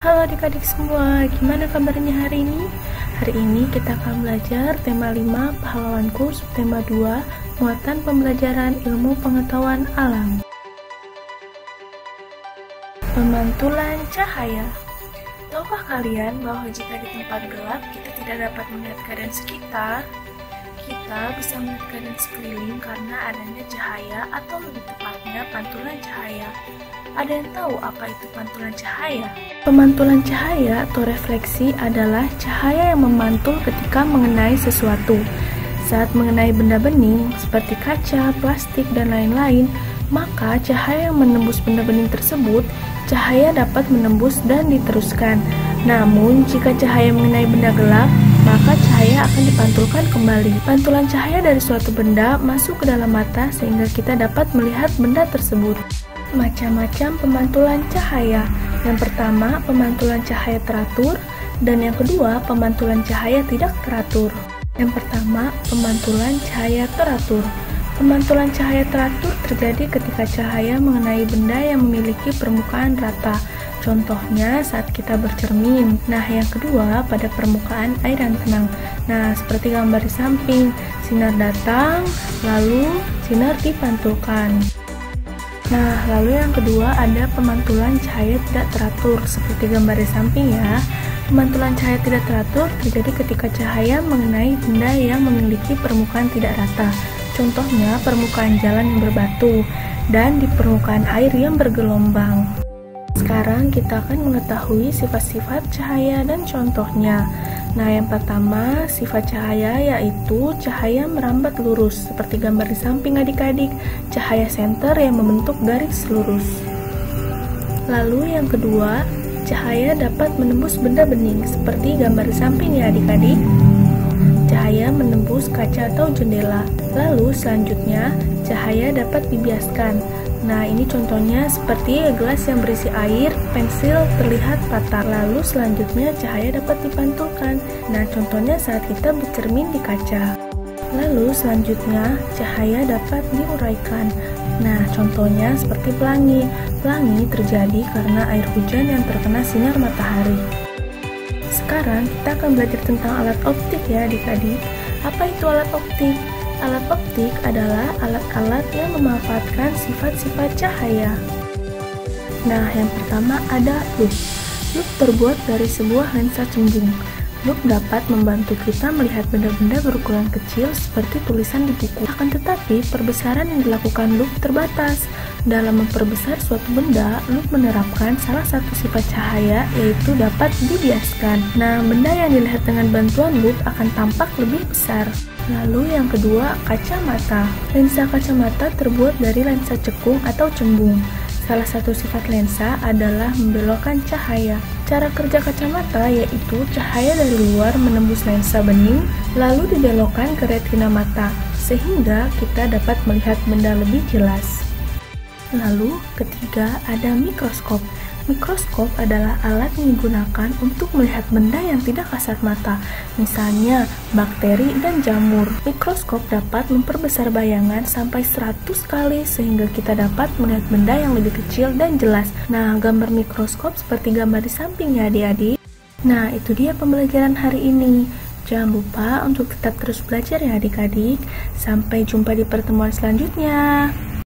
Halo adik-adik semua, gimana kabarnya hari ini? Hari ini kita akan belajar tema 5 pahlawanku, subtema 2 muatan pembelajaran ilmu pengetahuan alam. Pemantulan cahaya. Tahukah kalian bahwa jika di tempat gelap kita tidak dapat melihat keadaan sekitar? Kita bisa melihat keadaan sekeliling karena adanya cahaya atau lebih tepatnya pantulan cahaya. Ada yang tahu apa itu pantulan cahaya? Pemantulan cahaya atau refleksi adalah cahaya yang memantul ketika mengenai sesuatu. Saat mengenai benda bening seperti kaca, plastik, dan lain-lain, maka cahaya yang menembus benda bening tersebut, cahaya dapat menembus dan diteruskan. Namun, jika cahaya mengenai benda gelap, maka cahaya akan dipantulkan kembali. Pantulan cahaya dari suatu benda masuk ke dalam mata sehingga kita dapat melihat benda tersebut. Macam-macam pemantulan cahaya. Yang pertama, pemantulan cahaya teratur, dan yang kedua, pemantulan cahaya tidak teratur. Yang pertama, pemantulan cahaya teratur. Pemantulan cahaya teratur terjadi ketika cahaya mengenai benda yang memiliki permukaan rata. Contohnya saat kita bercermin. Nah, yang kedua pada permukaan air yang tenang. Nah, seperti gambar di samping, sinar datang, lalu sinar dipantulkan. Nah, lalu yang kedua ada pemantulan cahaya tidak teratur, seperti gambar di samping ya. Pemantulan cahaya tidak teratur terjadi ketika cahaya mengenai benda yang memiliki permukaan tidak rata. Contohnya permukaan jalan yang berbatu dan di permukaan air yang bergelombang. Sekarang kita akan mengetahui sifat-sifat cahaya dan contohnya. Nah, yang pertama, sifat cahaya yaitu cahaya merambat lurus, seperti gambar di samping adik-adik, cahaya senter yang membentuk garis lurus. Lalu yang kedua, cahaya dapat menembus benda bening, seperti gambar di samping ya adik-adik. Cahaya menembus kaca atau jendela. Lalu selanjutnya, cahaya dapat dibiaskan. Nah, ini contohnya seperti gelas yang berisi air, pensil terlihat patah. Lalu selanjutnya cahaya dapat dipantulkan. Nah, contohnya saat kita bercermin di kaca. Lalu selanjutnya cahaya dapat diuraikan. Nah, contohnya seperti pelangi. Pelangi terjadi karena air hujan yang terkena sinar matahari. Sekarang kita akan belajar tentang alat optik ya adik-adik. Apa itu alat optik? Alat optik adalah alat-alat yang memanfaatkan sifat-sifat cahaya. Nah, yang pertama ada lup. Lup terbuat dari sebuah lensa cembung. Lup dapat membantu kita melihat benda-benda berukuran kecil seperti tulisan di buku. Akan tetapi, perbesaran yang dilakukan lup terbatas. Dalam memperbesar suatu benda, lup menerapkan salah satu sifat cahaya, yaitu dapat dibiaskan. Nah, benda yang dilihat dengan bantuan lup akan tampak lebih besar. Lalu yang kedua, kacamata. Lensa kacamata terbuat dari lensa cekung atau cembung. Salah satu sifat lensa adalah membelokkan cahaya. Cara kerja kacamata yaitu cahaya dari luar menembus lensa bening, lalu dibelokkan ke retina mata, sehingga kita dapat melihat benda lebih jelas. Lalu ketiga ada mikroskop. Mikroskop adalah alat yang digunakan untuk melihat benda yang tidak kasat mata, misalnya bakteri dan jamur. Mikroskop dapat memperbesar bayangan sampai 100 kali sehingga kita dapat melihat benda yang lebih kecil dan jelas. Nah, gambar mikroskop seperti gambar di samping ya adik-adik. Nah, itu dia pembelajaran hari ini. Jangan lupa untuk tetap terus belajar ya adik-adik. Sampai jumpa di pertemuan selanjutnya.